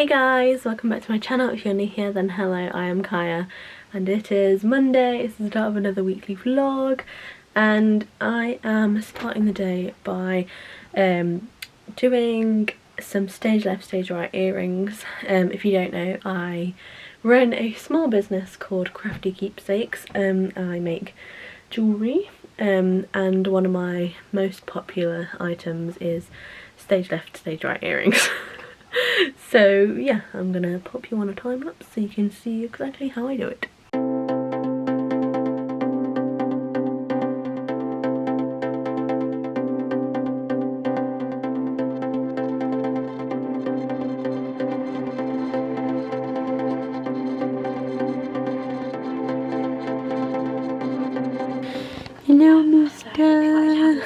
guys, welcome back to my channel. If you're new here then hello, I am Kaya and it is Monday. It's the start of another weekly vlog and I am starting the day by doing some stage left, stage right earrings. If you don't know, I run a small business called Krafty Keepsakes. I make jewellery and one of my most popular items is stage left, stage right earrings. So yeah, I'm gonna pop you on a time lapse so you can see exactly how I do it. Hello, mister.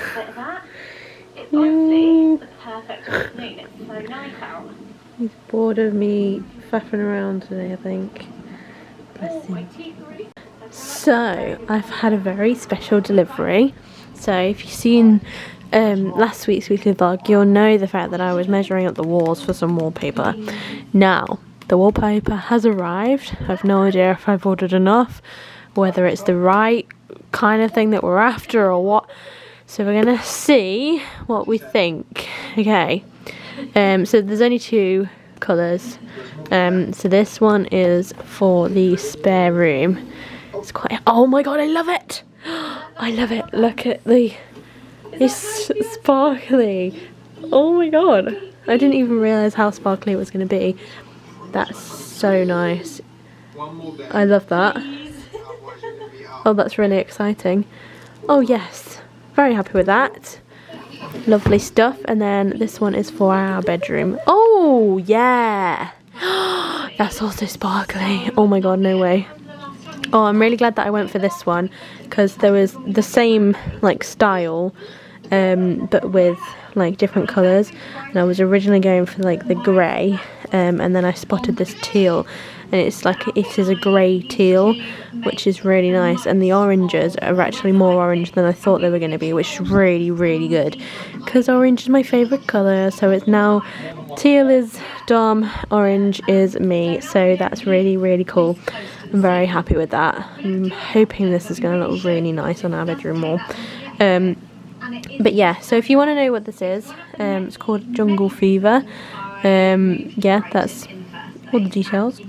He's bored of me faffing around today, I think. Bless him. So, I've had a very special delivery. So, if you've seen last week's weekly vlog, you'll know the fact that I was measuring up the walls for some wallpaper. Now, the wallpaper has arrived. I've no idea if I've ordered enough, whether it's the right kind of thing that we're after or what. So we're gonna see what we think. Okay, so there's only two colours. So this one is for the spare room. It's quite, oh my god, I love it. I love it. Look at it's sparkly. Oh my god, I didn't even realise how sparkly it was gonna be. That's so nice. I love that. Oh, that's really exciting. Oh yes, very happy with that. Lovely stuff. And then this one is for our bedroom. Oh yeah, that's also sparkly. Oh my god, no way. Oh, I'm really glad that I went for this one because there was the same like style but with like different colours, and I was originally going for like the grey and then I spotted this teal, and it's like, it is a grey teal, which is really nice, and the oranges are actually more orange than I thought they were going to be, which is really, really good, because orange is my favourite colour. So it's now, teal is Dom, orange is me, so that's really, really cool. I'm very happy with that. I'm hoping this is going to look really nice on our bedroom wall. But yeah, so if you want to know what this is, it's called Jungle Fever. Yeah, that's all the details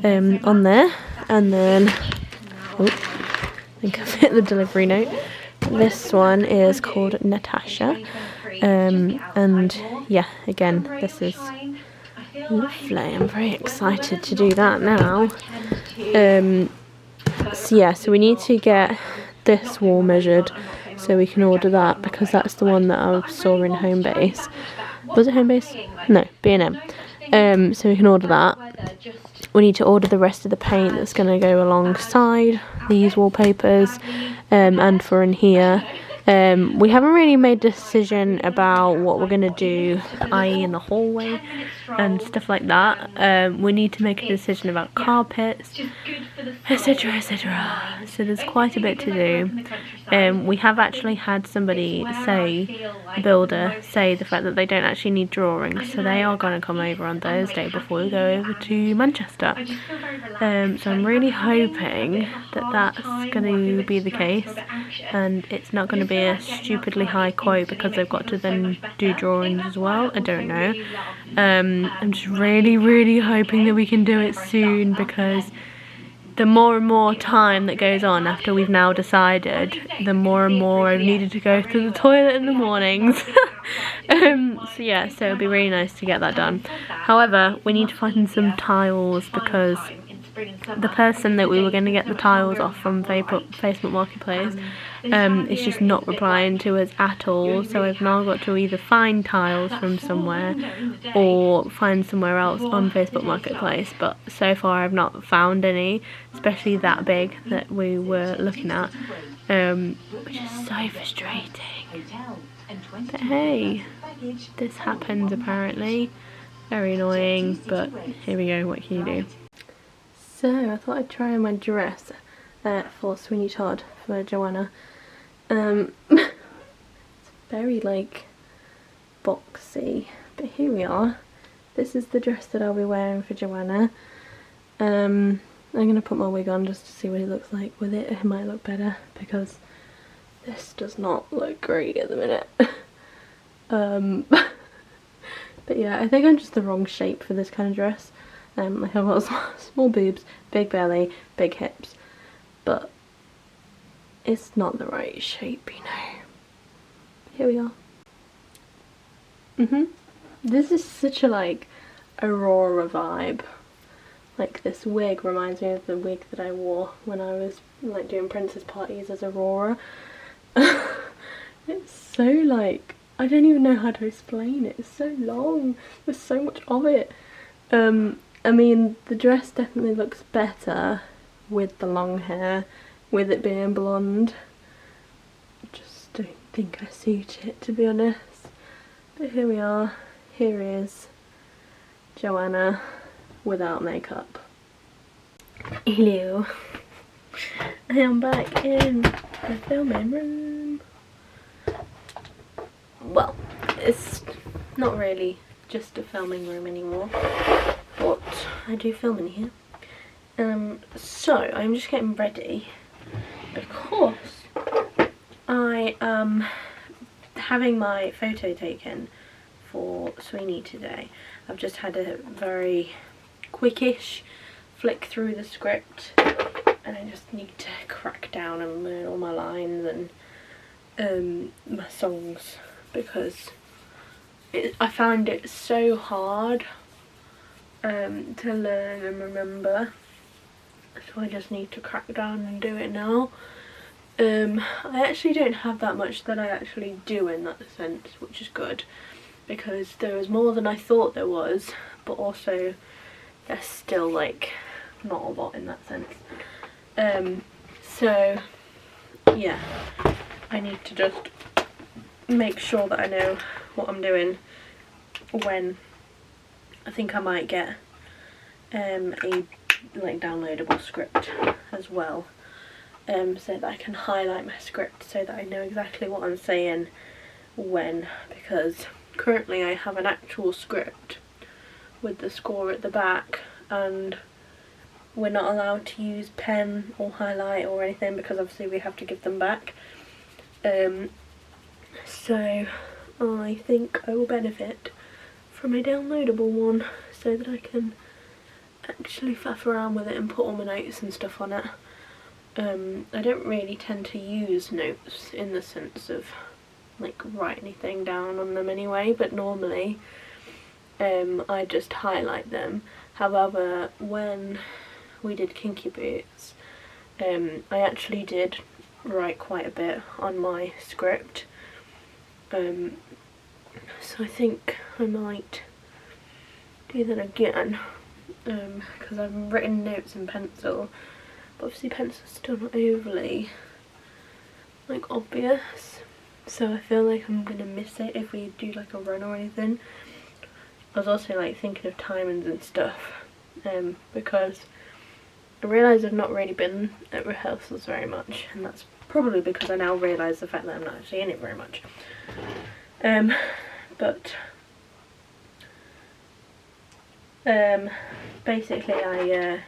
on there. And then, oh, I think I've hit the delivery note. This one is called Natasha. And yeah, again, this is lovely. I'm very excited to do that now. So yeah, so we need to get this wall measured so we can order that, because that's the one that I saw in Homebase. Was it Homebase? No, B&M. So we can order that. We need to order the rest of the paint that's going to go alongside these wallpapers and for in here. We haven't really made a decision about what we're going to do, i.e. in the hallway and stuff like that. We need to make a decision about carpets, etc, etc. So there's quite a bit to do. We have actually had somebody say, a builder, say the fact that they don't actually need drawings, so they are going to come over on Thursday before we go over to Manchester. So I'm really hoping that that's going to be the case, and it's not going to be a stupidly high quote because they've got to then do drawings as well. I don't know. I'm just really, really hoping that we can do it soon, because the more and more time that goes on after we've now decided, the more and more I've needed to go to the toilet in the mornings. So yeah, so it'll be really nice to get that done. However, we need to find some tiles, because the person that we were going to get the tiles off from Facebook Marketplace is just not replying to us at all. So I've now got to either find tiles from somewhere or find somewhere else on Facebook Marketplace. But so far I've not found any, especially that big that we were looking at, which is so frustrating. But hey, this happens apparently. Very annoying, but here we go, what can you do? So I thought I'd try on my dress for Sweeney Todd for Joanna. It's very like boxy, but here we are. this is the dress that I'll be wearing for Joanna. I'm gonna put my wig on just to see what it looks like with it. It might look better because this does not look great at the minute. But yeah, I think I'm just the wrong shape for this kind of dress. Like I've got small boobs, big belly, big hips, but it's not the right shape, you know. Here we are. This is such a like Aurora vibe. Like this wig reminds me of the wig that I wore when I was like doing princess parties as Aurora. It's so like, I don't even know how to explain it. It's so long. There's so much of it. I mean, the dress definitely looks better with the long hair, with it being blonde. I just don't think I suit it, to be honest. But here we are. Here is Joanna without makeup. Hello. I am back in the filming room. Well, it's not really just a filming room anymore, but I do film in here. So I'm just getting ready because I am having my photo taken for Sweeney today. I've just had a very quickish flick through the script and I just need to crack down and learn all my lines and my songs, because I found it so hard to learn and remember, so I just need to crack down and do it now. I actually don't have that much that I actually do in that sense, which is good, because there was more than I thought there was, but also there's still like not a lot in that sense. So yeah, I need to just make sure that I know what I'm doing when I think I might get a like downloadable script as well, so that I can highlight my script so that I know exactly what I'm saying when, because currently I have an actual script with the score at the back and we're not allowed to use pen or highlight or anything because obviously we have to give them back. So I think I will benefit from a downloadable one so that I can actually faff around with it and put all my notes and stuff on it. I don't really tend to use notes in the sense of like write anything down on them anyway, but normally I just highlight them. However, when we did Kinky Boots, I actually did write quite a bit on my script, so I think I might do that again, because I've written notes in pencil, but obviously pencil's still not overly like obvious, so I feel like I'm gonna miss it if we do like a run or anything. I was also like thinking of timings and stuff, because I realised I've not really been at rehearsals very much, and that's probably because I now realise the fact that I'm not actually in it very much. But basically I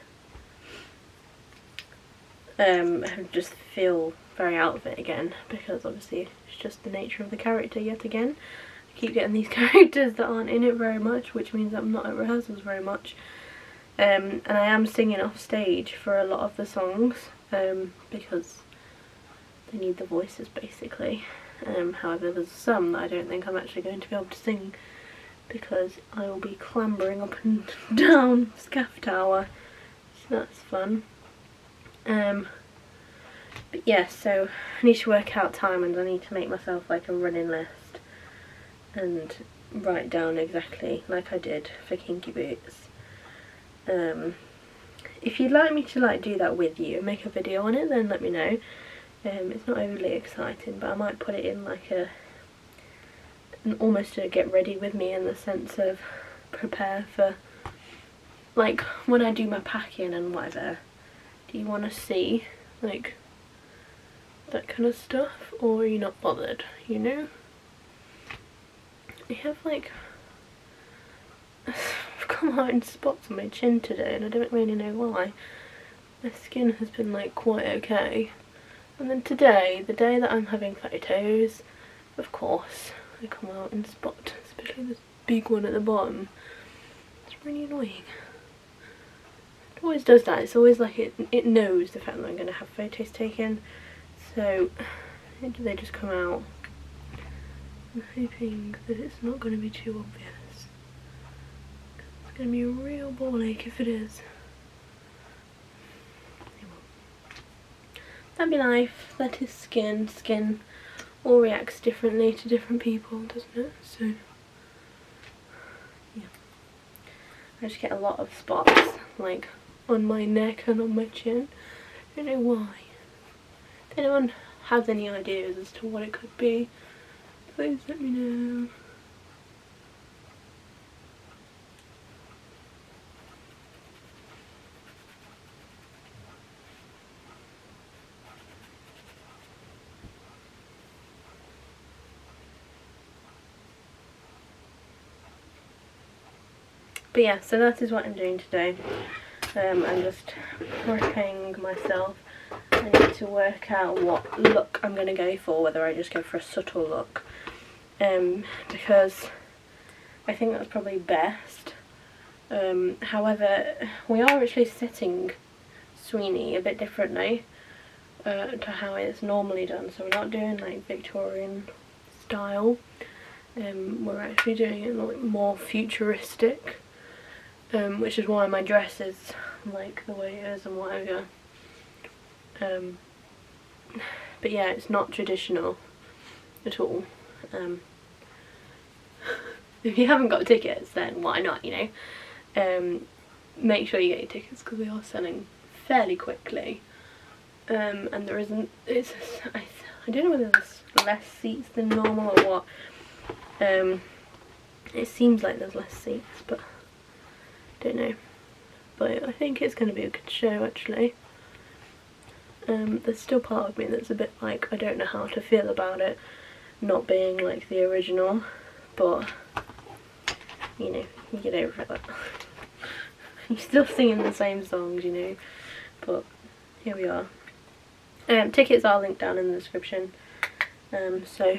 just feel very out of it again, because obviously it's just the nature of the character yet again. I keep getting these characters that aren't in it very much, which means I'm not at rehearsals very much. And I am singing off stage for a lot of the songs, because they need the voices basically. However, there's some that I don't think I'm actually going to be able to sing because I will be clambering up and down Scaff Tower, so that's fun. But yeah, so I need to work out timings. I need to make myself like a running list and write down exactly like I did for Kinky Boots. If you'd like me to like do that with you and make a video on it, then let me know. It's not overly exciting, but I might put it in like almost a get ready with me, in the sense of prepare for like when I do my packing and whatever. Do you want to see like that kind of stuff, or are you not bothered, you know? I have like come out in spots on my chin today, and I don't really know why. My skin has been like quite okay. And then today, the day that I'm having photos, of course, they come out in spots, especially this big one at the bottom. It's really annoying. It always does that. It's always like it knows the fact that I'm going to have photos taken, so they just come out. I'm hoping that it's not going to be too obvious. It's going to be a real ball ache if it is. That'd be life. That is skin. Skin all reacts differently to different people, doesn't it? So yeah, I just get a lot of spots like on my neck and on my chin. I don't know why. If anyone has any ideas as to what it could be, please let me know. But yeah, so that is what I'm doing today. I'm just prepping myself. I need to work out what look I'm going to go for, whether I just go for a subtle look. Because I think that's probably best. However, we are actually setting Sweeney a bit differently to how it's normally done. So we're not doing like Victorian style. We're actually doing it like more futuristic. Which is why my dress is like the way it is and whatever. But yeah, it's not traditional at all. If you haven't got tickets, then why not, you know? Make sure you get your tickets because they are selling fairly quickly. And there isn't, I don't know whether there's less seats than normal or what. It seems like there's less seats, but don't know. But I think it's going to be a good show actually. There's still part of me that's a bit like, I don't know how to feel about it not being like the original, but you know, you get over it. You're still singing the same songs, you know, but here we are. Tickets are linked down in the description, so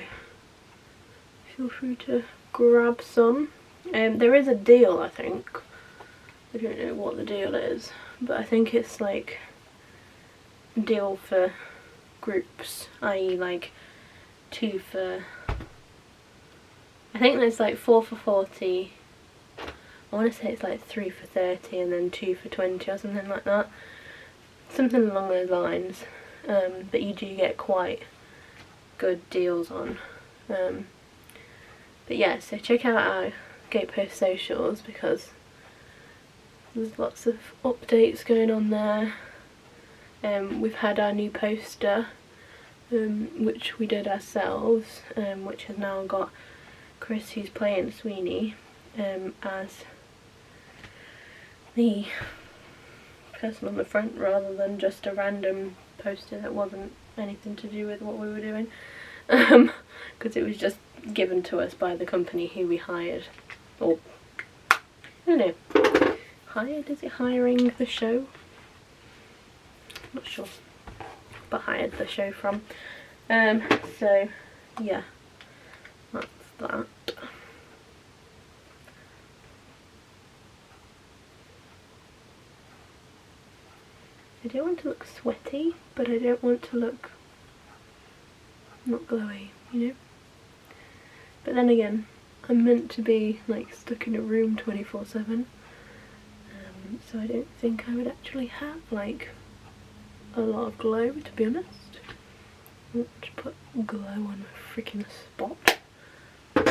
feel free to grab some. There is a deal, I think. I don't know what the deal is, but I think it's like a deal for groups, i.e. like 2 for, I think there's like 4 for 40, I want to say it's like 3 for 30 and then 2 for 20 or something like that, something along those lines. But you do get quite good deals on. But yeah, so check out our Gatepost socials because there's lots of updates going on there. We've had our new poster, which we did ourselves, which has now got Chris, who's playing Sweeney, as the person on the front rather than just a random poster that wasn't anything to do with what we were doing, because it was just given to us by the company who we hired, or I don't know, hired, is it hiring the show? Not sure, but hired the show from. So yeah, that's that. I don't want to look sweaty, but I don't want to look not glowy, you know? But then again, I'm meant to be like stuck in a room 24/7, so I don't think I would actually have like a lot of glow, to be honest. I want to put glow on a freaking spot. Hair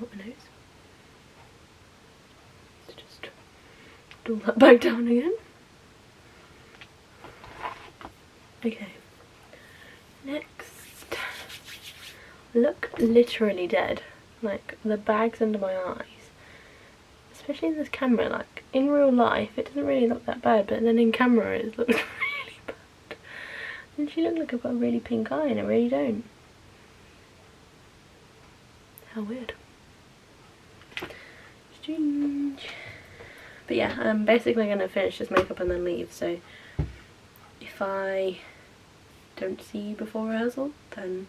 up my nose. Let's just pull that back down again. Okay. Next. Look literally dead. Like the bags under my eyes. Especially in this camera, like in real life it doesn't really look that bad, but then in camera it looks really bad. And she looked like I've got a really pink eye and I really don't. How weird. Strange. But yeah, I'm basically going to finish this makeup and then leave, so if I don't see you before rehearsal, then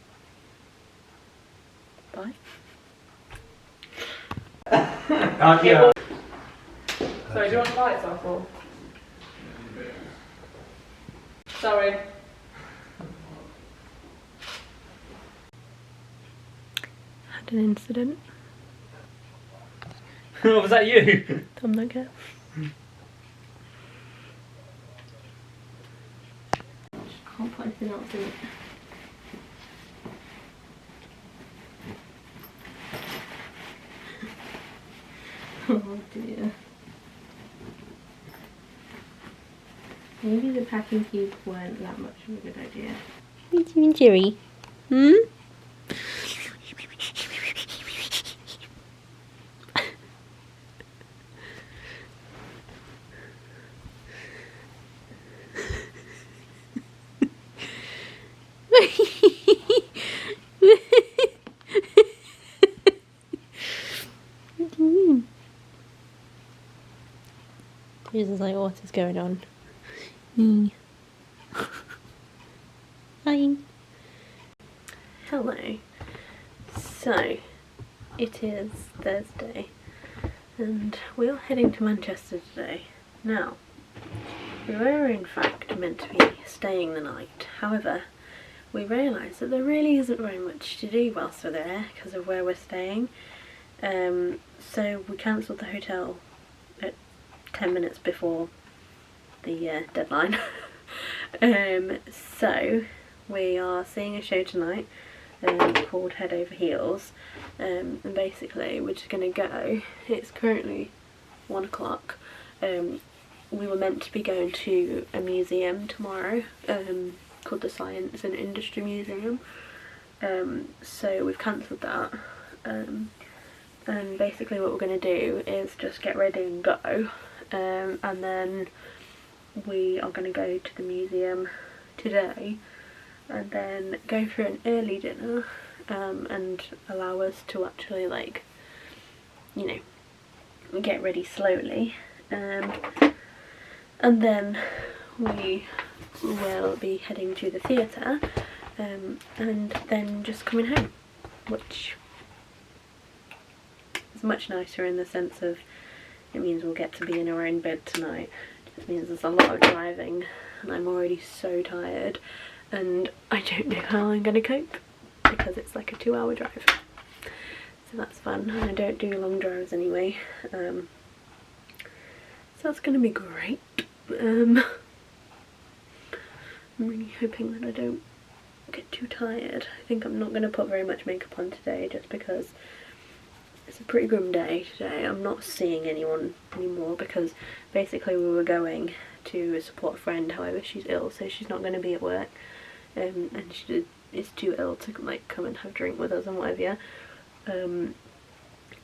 bye. Yeah. Sorry, do you want the lights off or? Sorry. Had an incident. Oh, was that you? Thumb not get. Can't put anything else in it. Oh dear. Maybe the packing cubes weren't that much of a good idea. What are you doing, Jerry? Hmm? He's just like, what is going on? Hi. Hello. So, it is Thursday, and we're heading to Manchester today. Now, we were in fact meant to be staying the night. However, we realised that there really isn't very much to do whilst we're there because of where we're staying. So we cancelled the hotel at 10 minutes before the deadline. So we are seeing a show tonight called Head Over Heels, and basically we're just going to go. It's currently 1 o'clock. We were meant to be going to a museum tomorrow called the Science and Industry Museum, so we've cancelled that, and basically what we're going to do is just get ready and go, and then we are going to go to the museum today and then go for an early dinner, and allow us to actually, like, you know, get ready slowly, and then we will be heading to the theatre, and then just coming home, which is much nicer in the sense of it means we'll get to be in our own bed tonight. It means there's a lot of driving and I'm already so tired, and I don't know how I'm going to cope because it's like a 2-hour drive. So that's fun, and I don't do long drives anyway, so that's going to be great. I'm really hoping that I don't get too tired. I think I'm not going to put very much makeup on today just because it's a pretty grim day today. I'm not seeing anyone anymore because basically we were going to support a friend, however she's ill, so she's not going to be at work, and she is too ill to like come and have a drink with us and whatever.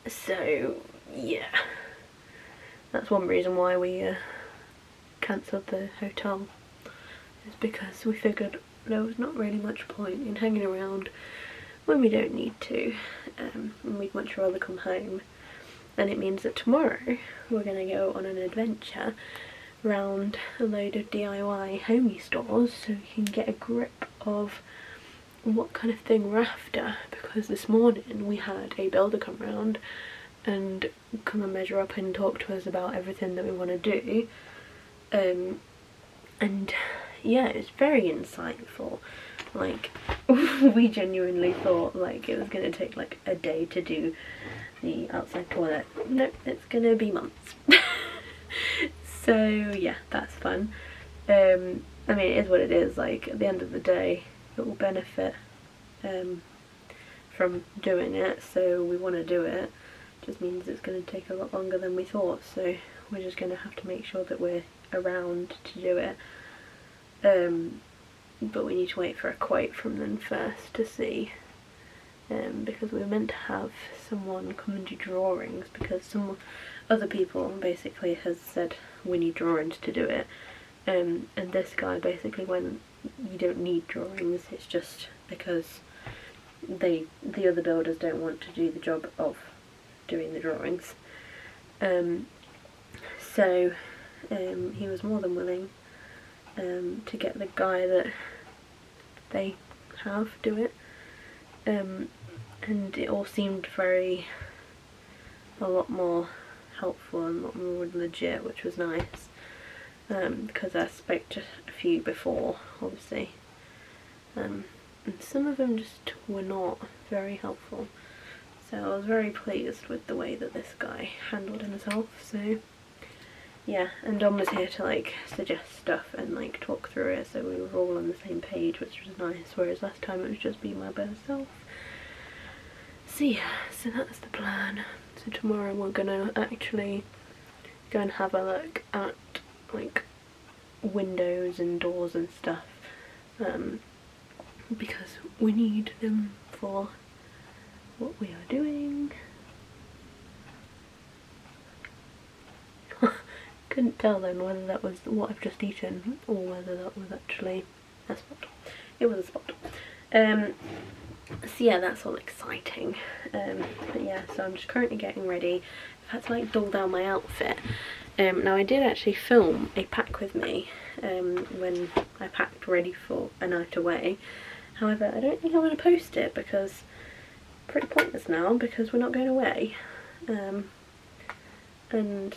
So yeah, that's one reason why we cancelled the hotel, is because we figured there was not really much point in hanging around when we don't need to, and we'd much rather come home. And it means that tomorrow we're going to go on an adventure round a load of DIY homey stores so we can get a grip of what kind of thing we're after, because this morning we had a builder come round and come and measure up and talk to us about everything that we want to do, and yeah, it's very insightful. Like, we genuinely thought like it was going to take like a day to do the outside toilet. Nope, it's going to be months. So yeah, that's fun. I mean, it is what it is. Like, at the end of the day it will benefit from doing it, so we want to do it. Just means it's going to take a lot longer than we thought, so we're just going to have to make sure that we're around to do it. But we need to wait for a quote from them first to see, because we were meant to have someone come and do drawings, because some other people basically has said we need drawings to do it, and this guy basically went, you don't need drawings, it's just because the other builders don't want to do the job of doing the drawings. So he was more than willing to get the guy that they have do it, and it all seemed a lot more helpful and a lot more legit, which was nice, because I spoke to a few before, obviously, and some of them just were not very helpful, so I was very pleased with the way that this guy handled himself. So yeah, and Dom was here to like suggest stuff and like talk through it, so we were all on the same page, which was nice, whereas last time it was just me by myself. So yeah, so that's the plan. So tomorrow we're gonna actually go and have a look at like windows and doors and stuff, because we need them for what we are doing. Couldn't tell then whether that was what I've just eaten or whether that was actually a spot. It was a spot. So yeah, that's all exciting. But yeah, so I'm just currently getting ready. I've had to like dull down my outfit. Now I did actually film a pack with me when I packed ready for a night away. However, I don't think I'm going to post it because it's pretty pointless now, because we're not going away. And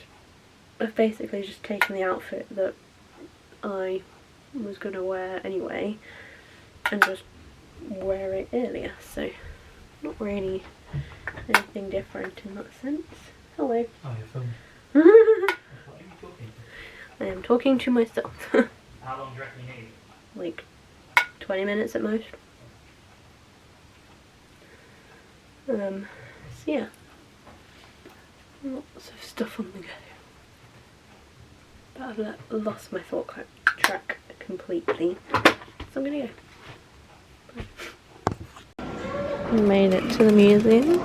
I've basically just taken the outfit that I was going to wear anyway and just wear it earlier, so not really anything different in that sense. Hello. Oh, you're filming. What are you talking to? I am talking to myself. How long do you reckon you need? Like 20 minutes at most. So yeah, lots of stuff on the go. But I've lost my thought track completely, so I'm gonna go. Made it to the museum.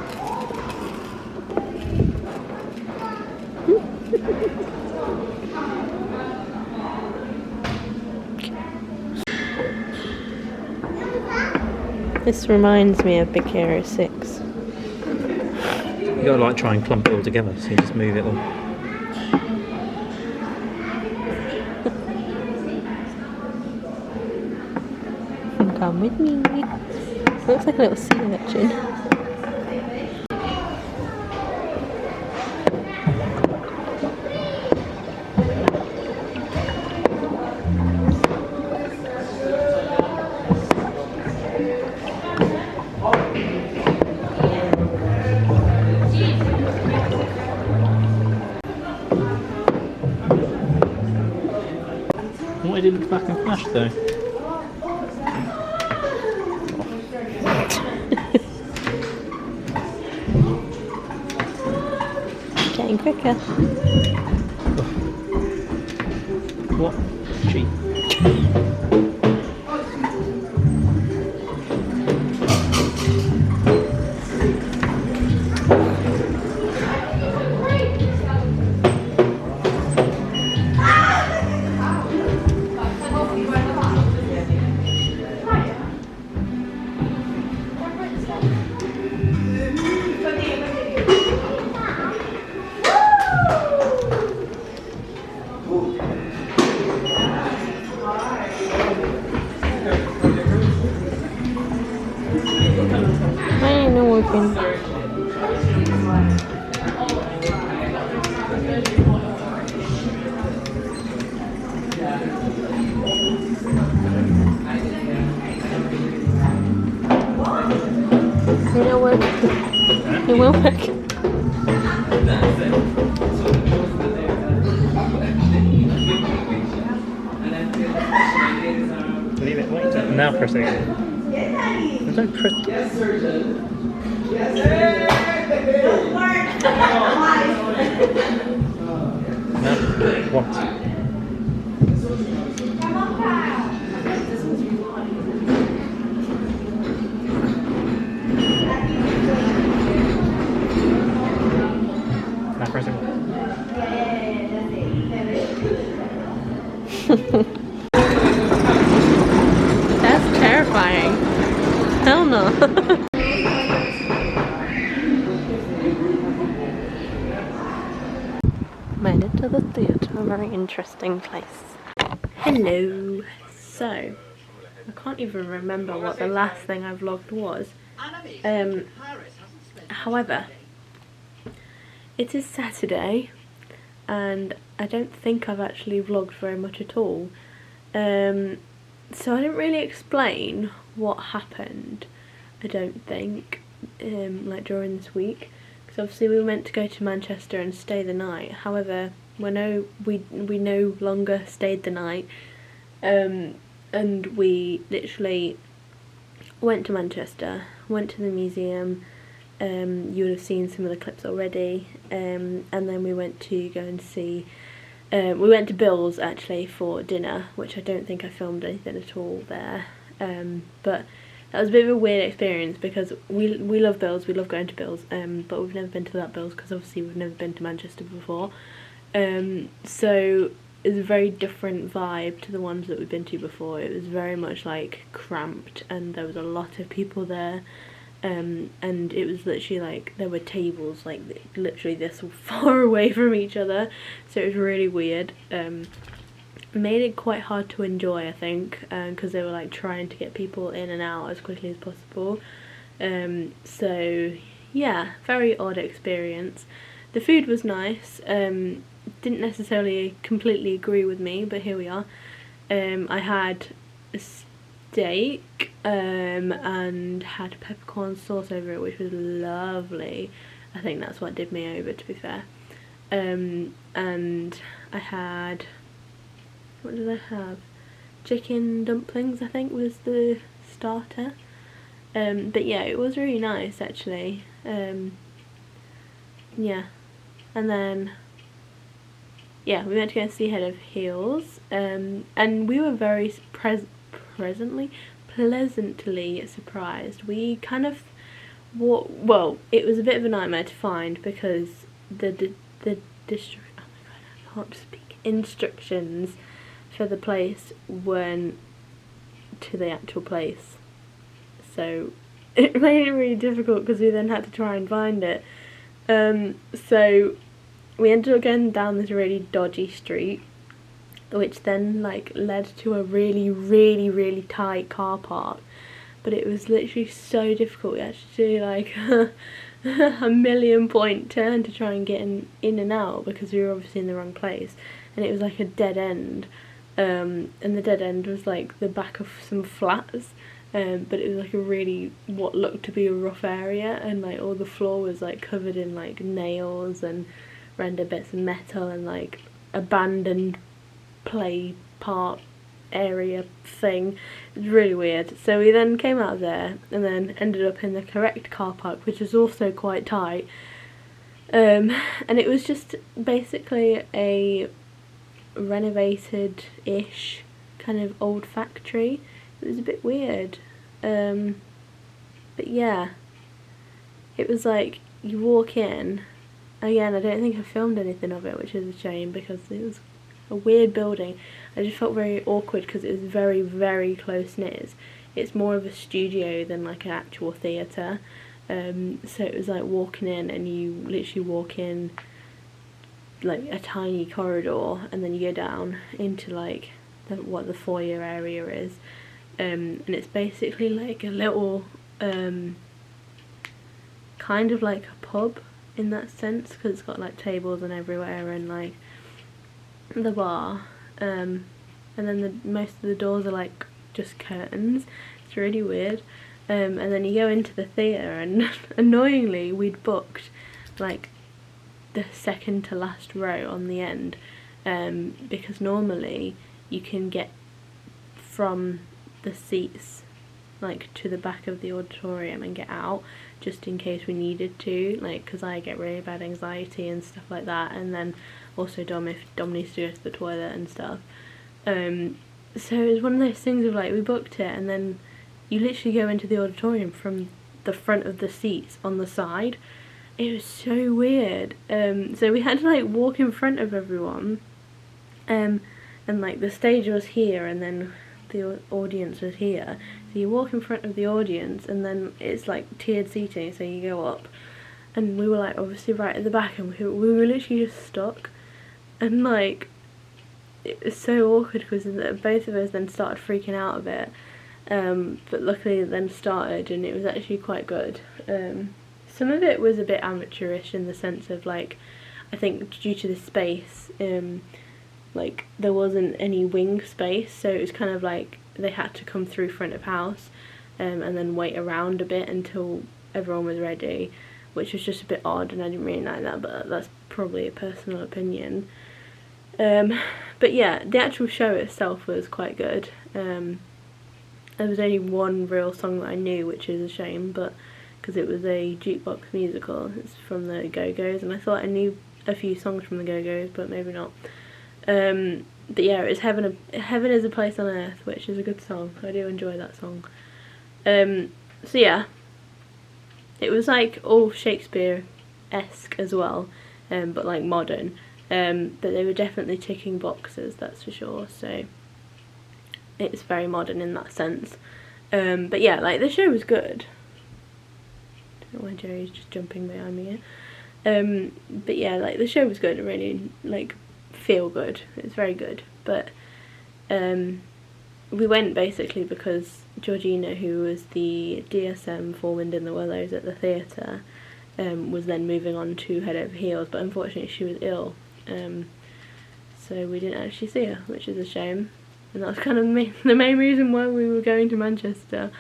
This reminds me of Big Hero 6. You gotta like try and clump it all together, so you just move it all. Come with me. Looks like a little sea urchin. Why did it look back and flash though? Getting quicker. What? Cheat. I ain't no working. It'll work. It will work. Leave it, wait. Now press it again. Don't press. Yes, surgeon. Yes, sir. No. What? Come on, Kyle. Now press it. That's terrifying. Hell no. a very interesting place. Hello. So, I can't even remember what the last thing I vlogged was. However, it is Saturday and I don't think I've actually vlogged very much at all. So I didn't really explain what happened, I don't think, like during this week. Because obviously we were meant to go to Manchester and stay the night. However, we no longer stayed the night. And we literally went to Manchester, went to the museum. You would have seen some of the clips already. And then we went to go and see. We went to Bill's actually for dinner, which I don't think I filmed anything at all there. But that was a bit of a weird experience because we love Bill's, we love going to Bill's, but we've never been to that Bill's because obviously we've never been to Manchester before. So it was a very different vibe to the ones that we've been to before. It was very much like cramped and there was a lot of people there. And it was literally like there were tables like literally this far away from each other, so it was really weird. Made it quite hard to enjoy, I think, because they were like trying to get people in and out as quickly as possible. So yeah, very odd experience. The food was nice. Didn't necessarily completely agree with me, but here we are. I had a steak and had peppercorn sauce over it, which was lovely. I think that's what did me over, to be fair. And I had, what did I have? Chicken dumplings, I think, was the starter. But yeah, it was really nice actually. Yeah, and then yeah, we went to go and see Head of Heels, and we were very pleasantly surprised. We kind of well, it was a bit of a nightmare to find because the instructions for the place weren't to the actual place, so it made it really difficult because we then had to try and find it. So we ended up going down this really dodgy street, which then like led to a really tight car park, but it was literally so difficult. We had to do like a million point turn to try and get in and out because we were obviously in the wrong place, and it was like a dead end, and the dead end was like the back of some flats, but it was like a really what looked to be a rough area, and like all the floor was like covered in like nails and random bits of metal and like abandoned play park area thing. It was really weird. So we then came out of there and then ended up in the correct car park, which was also quite tight, and it was just basically a renovated-ish kind of old factory. It was a bit weird, but yeah, it was like you walk in. Again, I don't think I filmed anything of it, which is a shame because it was a weird building. I just felt very awkward because it was very close knit. It's more of a studio than like an actual theatre. So it was like walking in and you literally walk in like a tiny corridor and then you go down into like what the foyer area is. And it's basically like a little kind of like a pub in that sense, because it's got like tables and everywhere and like the bar, and then most of the doors are like just curtains. It's really weird. And then you go into the theatre and annoyingly we'd booked like the second to last row on the end, because normally you can get from the seats like to the back of the auditorium and get out just in case we needed to, like because I get really bad anxiety and stuff like that, and then also if Dom needs to go to the toilet and stuff. So it was one of those things of like we booked it and then you literally go into the auditorium from the front of the seats on the side. It was so weird. So we had to like walk in front of everyone, and like the stage was here and then the audience was here, so you walk in front of the audience and then it's like tiered seating, so you go up, and we were like obviously right at the back and we were literally just stuck, and like it was so awkward because both of us then started freaking out a bit, but luckily it then started and it was actually quite good. Some of it was a bit amateurish in the sense of, like, I think due to the space, like there wasn't any wing space, so it was kind of like they had to come through front of house and then wait around a bit until everyone was ready, which was just a bit odd and I didn't really like that, but that's probably a personal opinion. But yeah, the actual show itself was quite good. There was only one real song that I knew, which is a shame, but because it was a jukebox musical. It's from the Go-Go's, and I thought I knew a few songs from the Go-Go's, but maybe not. But yeah, it's Heaven is a Place on Earth, which is a good song. I do enjoy that song. So yeah, it was like all Shakespeare-esque as well, but like modern. But they were definitely ticking boxes, that's for sure. So it's very modern in that sense. But yeah, like the show was good. I don't know why Jerry's just jumping behind me here. But yeah, like the show was good. It really like feel good. It's very good. But we went basically because Georgina, who was the DSM for Wind in the Willows at the theatre, was then moving on to Head Over Heels, but unfortunately she was ill, so we didn't actually see her, which is a shame, and that's kind of the main reason why we were going to Manchester,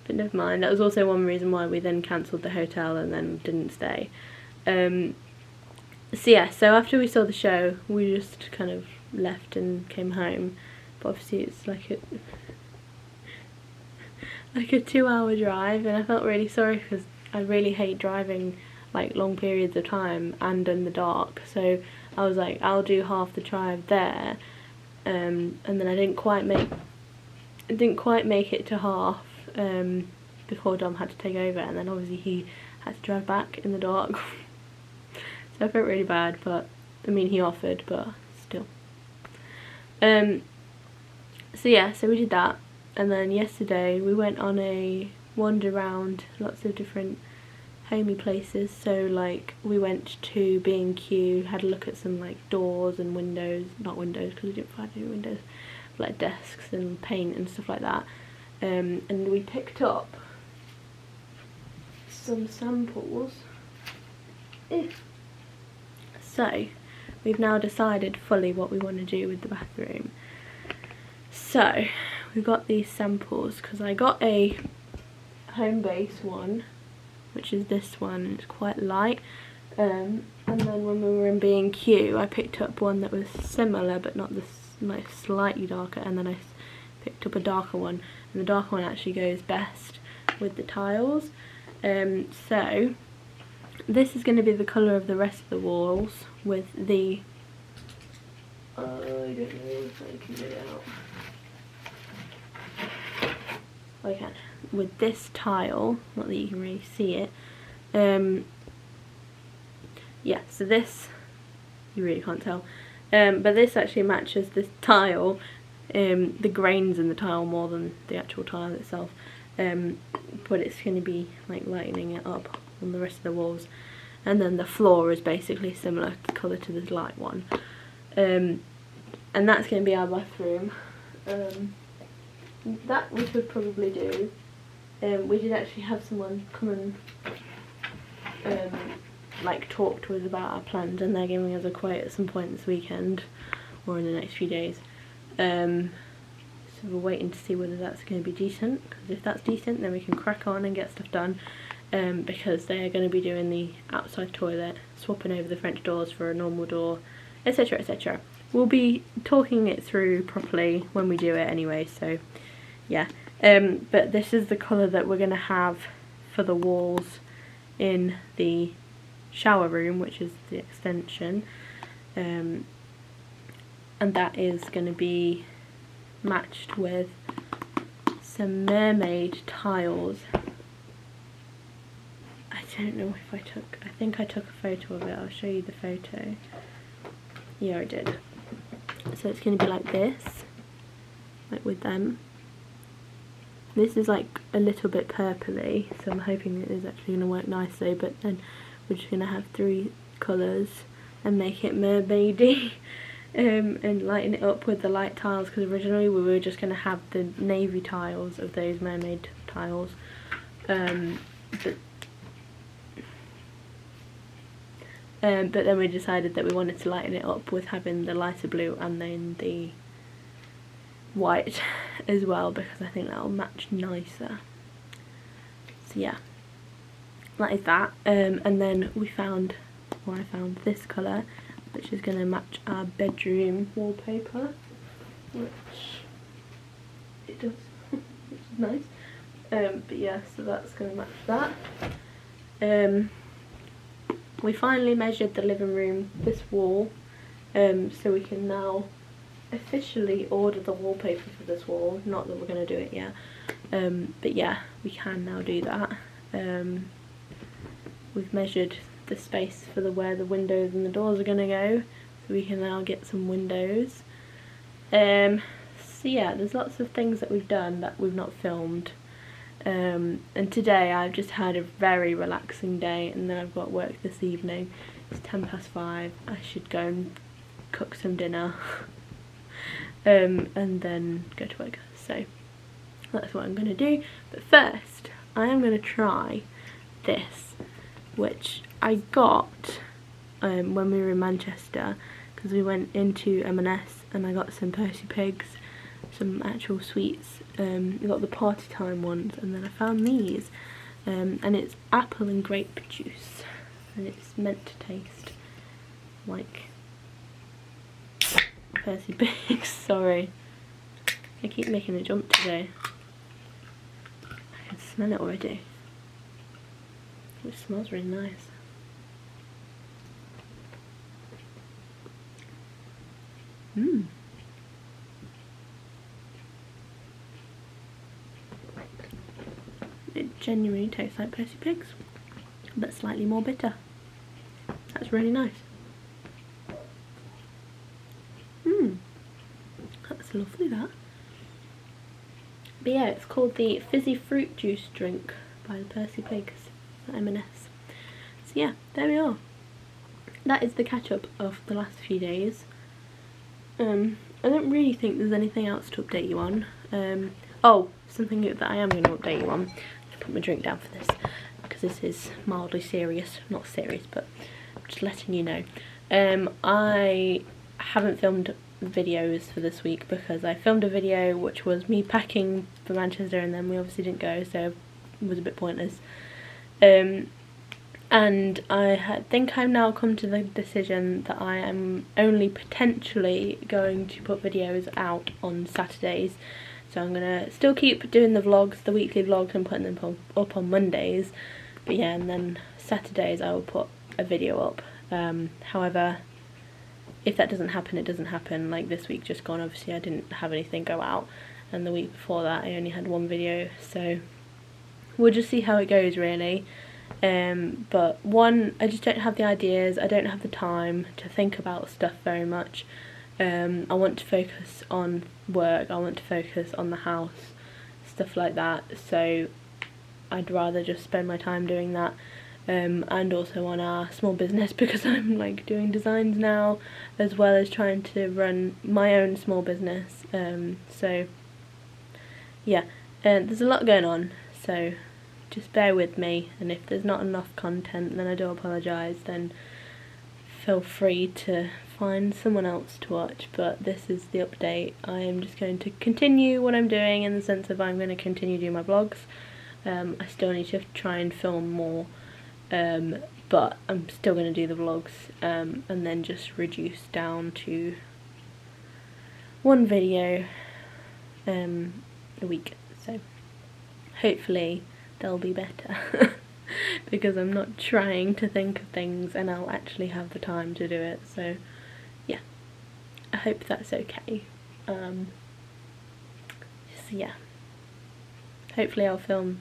but never mind. That was also one reason why we then cancelled the hotel and then didn't stay. So yeah, so after we saw the show we just kind of left and came home, but obviously it's like a 2-hour drive, and I felt really sorry because I really hate driving like long periods of time and in the dark, so I was like, I'll do half the drive there, and then I didn't quite make it to half before Dom had to take over, and then obviously he had to drive back in the dark. So I felt really bad, but I mean he offered, but still. So yeah, so we did that, and then yesterday we went on a wander around lots of different homey places. So like we went to B&Q, had a look at some like doors and windows, not windows because we didn't find any windows, but like desks and paint and stuff like that, and we picked up some samples. So we've now decided fully what we want to do with the bathroom. So we've got these samples because I got a home base one, which is this one. It's quite light, and then when we were in B&Q I picked up one that was similar but not this, like slightly darker, and then I picked up a darker one, and the darker one actually goes best with the tiles. So this is going to be the colour of the rest of the walls with the, I don't know if I can get it out. I can. With this tile, not that you can really see it. Yeah, so this, you really can't tell. But this actually matches this tile, the grains in the tile more than the actual tile itself. But it's going to be like lightening it up on the rest of the walls. And then the floor is basically similar colour to this light one. And that's going to be our bathroom. That we could probably do. We did actually have someone come and like talk to us about our plans, and they're giving us a quote at some point this weekend or in the next few days. So we're waiting to see whether that's going to be decent, because if that's decent then we can crack on and get stuff done, because they are going to be doing the outside toilet, swapping over the French doors for a normal door, etc, etc. We'll be talking it through properly when we do it anyway, so yeah. But this is the colour that we're going to have for the walls in the shower room, which is the extension, and that is going to be matched with some mermaid tiles. I don't know if I think I took a photo of it. I'll show you the photo. Yeah, I did. So it's going to be like this, like with them. This is like a little bit purpley, so I'm hoping it is actually going to work nicely, but then we're just going to have 3 colours and make it mermaidy. and lighten it up with the light tiles, because originally we were just going to have the navy tiles of those mermaid tiles, but then we decided that we wanted to lighten it up with having the lighter blue and then the white as well, because I think that'll match nicer. So yeah, that is that. And then I found this colour, which is going to match our bedroom wallpaper, which it does, which is nice. But yeah, so that's going to match that. We finally measured the living room, this wall, so we can now officially order the wallpaper for this wall. Not that we're going to do it yet, but yeah, we can now do that. We've measured the space for where the windows and the doors are going to go, so we can now get some windows. So yeah, there's lots of things that we've done that we've not filmed. And today I've just had a very relaxing day, and then I've got work this evening. It's 5:10. I should go and cook some dinner and then go to work. So that's what I'm going to do. But first I am going to try this, which I got when we were in Manchester, because we went into M&S and I got some Percy Pigs, some actual sweets. We got the party time ones, and then I found these, and it's apple and grape juice, and it's meant to taste like Percy Pigs. Sorry, I keep making a jump today. I can smell it already. It smells really nice. It genuinely tastes like Percy Pigs, but slightly more bitter. That's really nice. That's lovely, that. But yeah, it's called the Fizzy Fruit Juice Drink by the Percy Pigs at M&S. So yeah, there we are. That is the catch-up of the last few days. I don't really think there's anything else to update you on. Oh, something that I am going to update you on. I'll put my drink down for this, because this is mildly serious. Not serious, but just letting you know. I haven't filmed videos for this week, because I filmed a video which was me packing for Manchester, and then we obviously didn't go, so it was a bit pointless. And I think I've now come to the decision that I am only potentially going to put videos out on Saturdays. So I'm going to still keep doing the vlogs, the weekly vlogs, and putting them up on Mondays. But yeah, and then Saturdays I will put a video up. However, if that doesn't happen, it doesn't happen. Like this week just gone, obviously I didn't have anything go out. And the week before that I only had one video. So we'll just see how it goes, really. But one, I just don't have the ideas, I don't have the time to think about stuff very much. I want to focus on work, I want to focus on the house, stuff like that, so I'd rather just spend my time doing that, and also on our small business, because I'm like doing designs now, as well as trying to run my own small business. So yeah, there's a lot going on, so just bear with me, and if there's not enough content, then I do apologise. Then feel free to find someone else to watch, but this is the update. I am just going to continue what I'm doing, in the sense of I'm going to continue doing my vlogs. I still need to try and film more, but I'm still going to do the vlogs, and then just reduce down to one video a week. So hopefully they'll be better, because I'm not trying to think of things and I'll actually have the time to do it. So yeah, I hope that's okay. So yeah, hopefully I'll film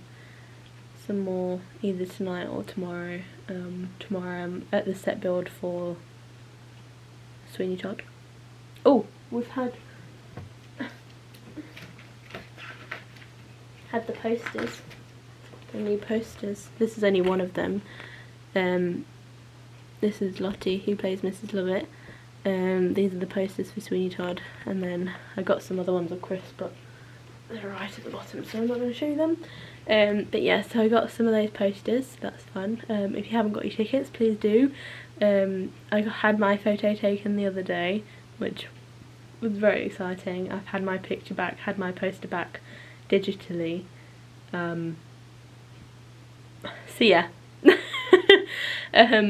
some more either tonight or tomorrow. Tomorrow I'm at the set build for Sweeney Todd. Oh, we've had the posters. The new posters. This is only one of them. This is Lottie, who plays Mrs. Lovett, These are the posters for Sweeney Todd, and then I got some other ones of Chris, but they're right at the bottom, so I'm not going to show you them. But yeah, so I got some of those posters, so that's fun. If you haven't got your tickets, please do. I had my photo taken the other day, which was very exciting. I've had my picture back, had my poster back digitally. So yeah, I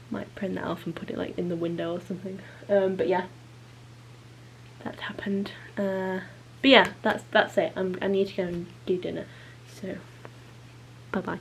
might print that off and put it like in the window or something. But yeah, that's happened. But yeah, that's it. I need to go and do dinner. So bye bye.